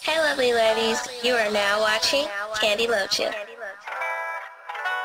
Hey lovely ladies, you are now watching KandeeLovesYa.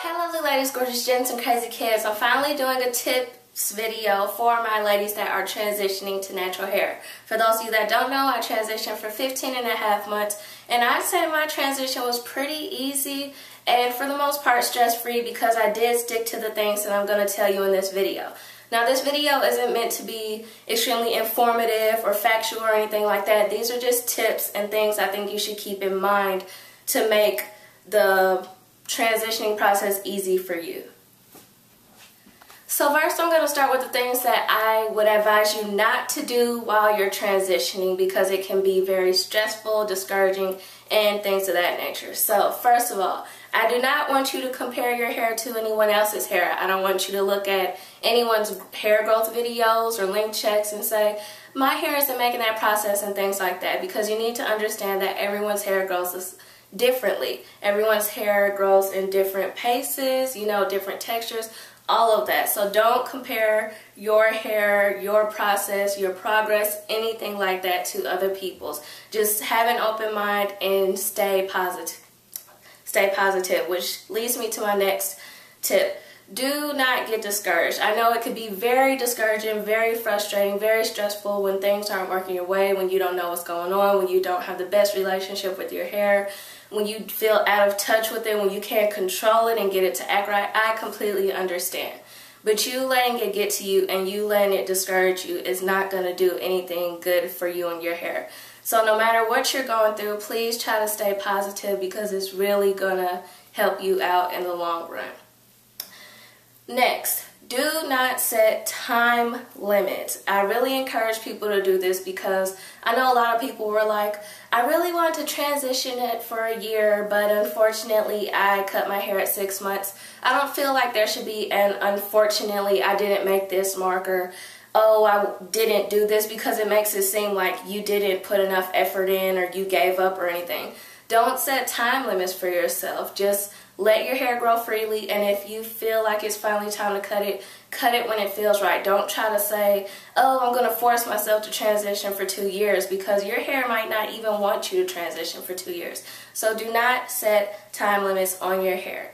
Hey lovely ladies, gorgeous gents, and crazy kids. I'm finally doing a tips video for my ladies that are transitioning to natural hair. For those of you that don't know, I transitioned for 15.5 months, and I'd say my transition was pretty easy and for the most part stress-free because I did stick to the things that I'm going to tell you in this video. Now, this video isn't meant to be extremely informative or factual or anything like that. These are just tips and things I think you should keep in mind to make the transitioning process easy for you. So first, I'm going to start with the things that I would advise you not to do while you're transitioning because it can be very stressful, discouraging, and things of that nature. So first of all, I do not want you to compare your hair to anyone else's hair. I don't want you to look at anyone's hair growth videos or link checks and say, my hair isn't making that process and things like that, because you need to understand that everyone's hair grows differently. Everyone's hair grows in different paces, different textures, all of that. So don't compare your hair, your process, your progress, anything like that to other people's. Just have an open mind and stay positive. Stay positive, which leads me to my next tip. Do not get discouraged. I know it could be very discouraging, very frustrating, very stressful when things aren't working your way, when you don't know what's going on, when you don't have the best relationship with your hair, when you feel out of touch with it, when you can't control it and get it to act right. I completely understand. But you letting it get to you and you letting it discourage you is not going to do anything good for you and your hair. So no matter what you're going through, please try to stay positive because it's really going to help you out in the long run. Next, do not set time limits. I really encourage people to do this because I know a lot of people were like, I really want to transition it for a year, but unfortunately I cut my hair at 6 months. I don't feel like there should be an unfortunately I didn't make this marker. Oh, I didn't do this, because it makes it seem like you didn't put enough effort in or you gave up or anything. Don't set time limits for yourself. Just let your hair grow freely, and if you feel like it's finally time to cut it when it feels right. Don't try to say, oh, I'm going to force myself to transition for 2 years, because your hair might not even want you to transition for 2 years. So do not set time limits on your hair.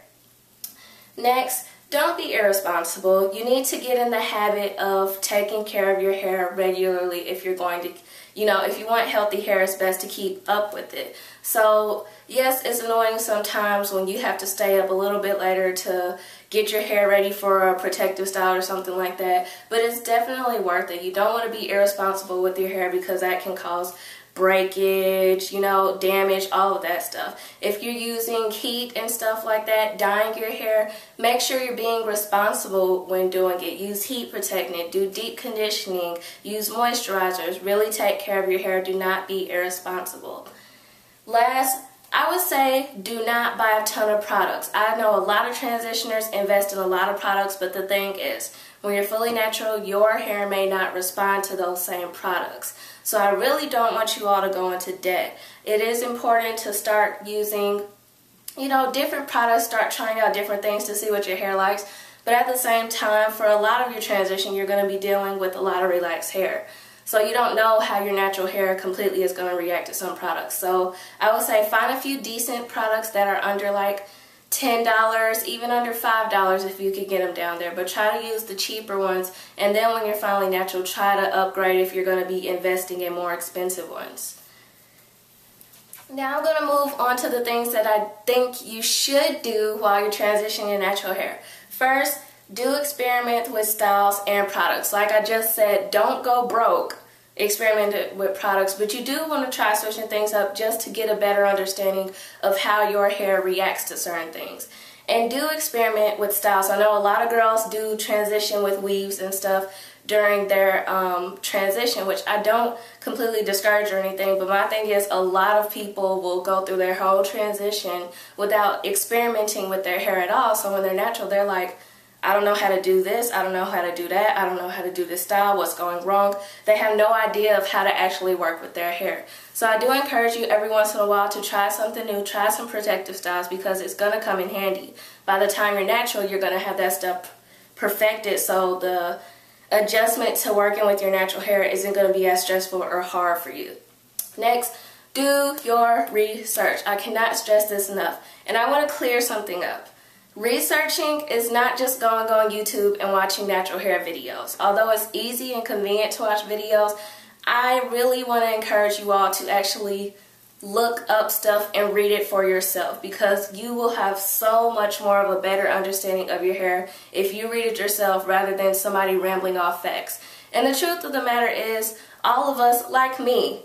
Next, don't be irresponsible. You need to get in the habit of taking care of your hair regularly if you're going to, if you want healthy hair, it's best to keep up with it. So, yes, it's annoying sometimes when you have to stay up a little bit later to get your hair ready for a protective style or something like that, but it's definitely worth it. You don't want to be irresponsible with your hair because that can cause breakage, damage, all of that stuff. If you're using heat and stuff like that, dyeing your hair, make sure you're being responsible when doing it. Use heat protectant, do deep conditioning, use moisturizers, really take care of your hair. Do not be irresponsible. Last, I would say do not buy a ton of products. I know a lot of transitioners invest in a lot of products, but the thing is, when you're fully natural, your hair may not respond to those same products. So I really don't want you all to go into debt. It is important to start using, different products, start trying out different things to see what your hair likes. But at the same time, for a lot of your transition, you're going to be dealing with a lot of relaxed hair. So you don't know how your natural hair completely is going to react to some products. So I would say find a few decent products that are under like $10, even under $5 if you could get them down there. But try to use the cheaper ones, and then when you're finally natural, try to upgrade if you're going to be investing in more expensive ones. Now I'm going to move on to the things that I think you should do while you're transitioning your natural hair. First, do experiment with styles and products. Like I just said, don't go broke experimenting with products, but you do want to try switching things up just to get a better understanding of how your hair reacts to certain things. And do experiment with styles. I know a lot of girls do transition with weaves and stuff during their transition, which I don't completely discourage or anything, but my thing is a lot of people will go through their whole transition without experimenting with their hair at all. So when they're natural, they're like, I don't know how to do this, I don't know how to do that, I don't know how to do this style, what's going wrong. They have no idea of how to actually work with their hair. So I do encourage you every once in a while to try something new, try some protective styles, because it's going to come in handy. By the time you're natural, you're going to have that stuff perfected, so the adjustment to working with your natural hair isn't going to be as stressful or hard for you. Next, Do your research. I cannot stress this enough. And I want to clear something up. Researching is not just going on YouTube and watching natural hair videos. Although it's easy and convenient to watch videos, I really want to encourage you all to actually look up stuff and read it for yourself, because you will have so much more of a better understanding of your hair if you read it yourself rather than somebody rambling off facts. And the truth of the matter is, all of us, like me,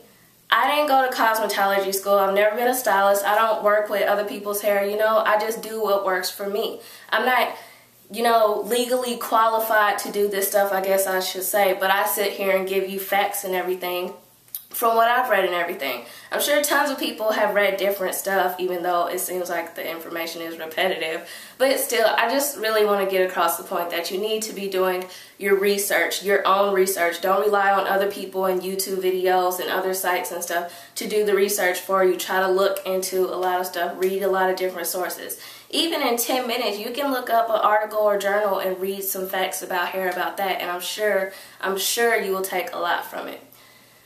I didn't go to cosmetology school. I've never been a stylist. I don't work with other people's hair. You know, I just do what works for me. I'm not, you know, legally qualified to do this stuff, I guess I should say. But I sit here and give you facts and everything from what I've read and everything. I'm sure tons of people have read different stuff, even though it seems like the information is repetitive. But still, I just really want to get across the point that you need to be doing your research, your own research. Don't rely on other people and YouTube videos and other sites and stuff to do the research for you. Try to look into a lot of stuff, read a lot of different sources. Even in 10 minutes, you can look up an article or journal and read some facts about hair about that, and I'm sure you will take a lot from it.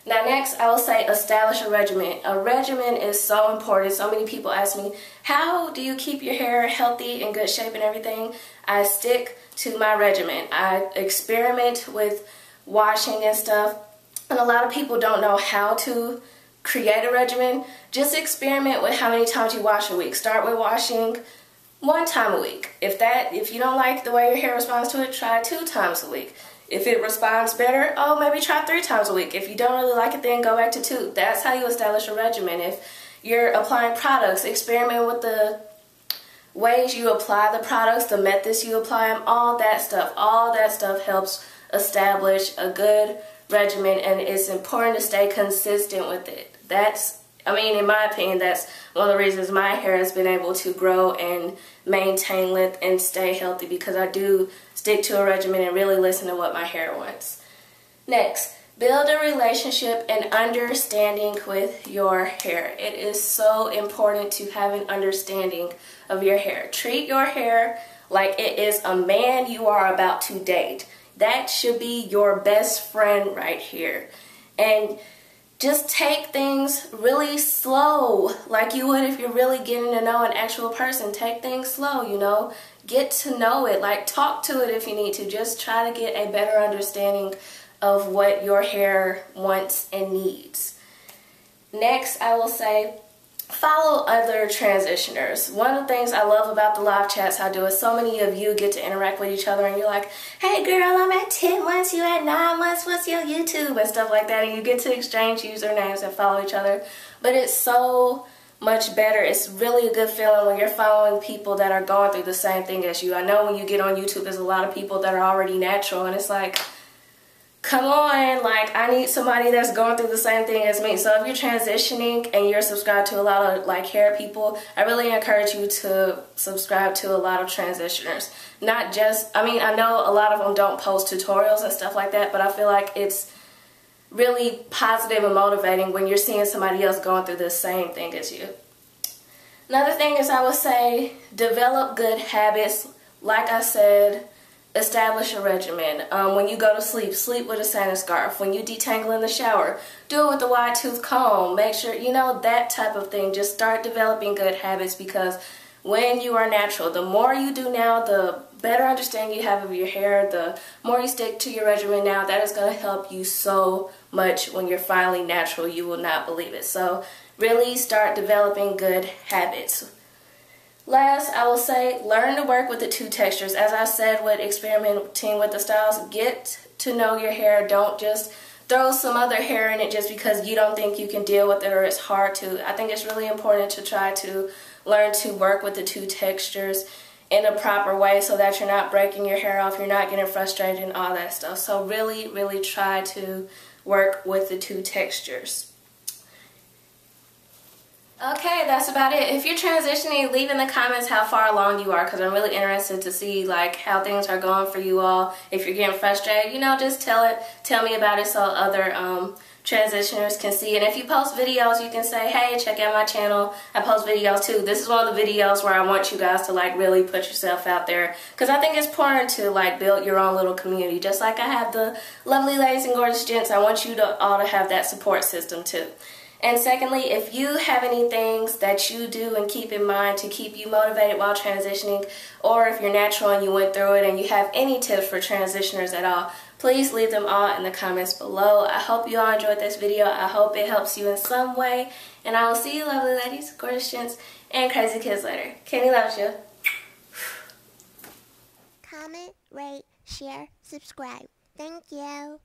Now next, I will say establish a regimen. A regimen is so important. So many people ask me, how do you keep your hair healthy, in good shape and everything? I stick to my regimen. I experiment with washing and stuff. And a lot of people don't know how to create a regimen. Just experiment with how many times you wash a week. Start with washing 1 time a week. If you don't like the way your hair responds to it, try 2 times a week. If it responds better, oh, maybe try 3 times a week. If you don't really like it, then go back to 2. That's how you establish a regimen. If you're applying products, experiment with the ways you apply the products, the methods you apply them, all that stuff. All that stuff helps establish a good regimen, and it's important to stay consistent with it. In my opinion, that's one of the reasons my hair has been able to grow and maintain length and stay healthy, because I do stick to a regimen and really listen to what my hair wants. Next, build a relationship and understanding with your hair. It is so important to have an understanding of your hair. Treat your hair like it is a man you are about to date. That should be your best friend right here. And just take things really slow, like you would if you're really getting to know an actual person. Take things slow, you know. Get to know it. Like, talk to it if you need to. Just try to get a better understanding of what your hair wants and needs. Next, I will say, follow other transitioners. One of the things I love about the live chats I do is so many of you get to interact with each other, and you're like, hey girl, I'm at 10 months, you at 9 months, what's your YouTube, and stuff like that, and you get to exchange usernames and follow each other. But it's so much better. It's really a good feeling when you're following people that are going through the same thing as you. I know when you get on YouTube, there's a lot of people that are already natural, and it's like, come on, like, I need somebody that's going through the same thing as me. So if you're transitioning and you're subscribed to a lot of like hair people, I really encourage you to subscribe to a lot of transitioners. Not just, I know a lot of them don't post tutorials and stuff like that, but I feel like it's really positive and motivating when you're seeing somebody else going through the same thing as you. Another thing is, I would say, develop good habits. Like I said, establish a regimen. When you go to sleep, sleep with a satin scarf. When you detangle in the shower, do it with the wide tooth comb. Make sure, you know, that type of thing. Just start developing good habits, because when you are natural, the more you do now, the better understanding you have of your hair, the more you stick to your regimen now. That is going to help you so much when you're finally natural. You will not believe it. So really start developing good habits. Last, I will say, learn to work with the 2 textures. As I said with experimenting with the styles, get to know your hair. Don't just throw some other hair in it just because you don't think you can deal with it or it's hard to. I think it's really important to try to learn to work with the 2 textures in a proper way so that you're not breaking your hair off, you're not getting frustrated and all that stuff. So really, really try to work with the 2 textures. Okay, that's about it. If you're transitioning, leave in the comments how far along you are, because I'm really interested to see like how things are going for you all. If you're getting frustrated, you know, just tell me about it so other transitioners can see. And if you post videos, you can say, hey, check out my channel. I post videos too. This is one of the videos where I want you guys to like really put yourself out there, because I think it's important to like build your own little community. Just like I have the lovely ladies and gorgeous gents, I want you to all to have that support system too. And secondly, if you have any things that you do and keep in mind to keep you motivated while transitioning, or if you're natural and you went through it and you have any tips for transitioners at all, please leave them all in the comments below. I hope you all enjoyed this video. I hope it helps you in some way. And I will see you lovely ladies, gorgeous gents, and crazy kids later. Kandee loves you. Comment, rate, share, subscribe. Thank you.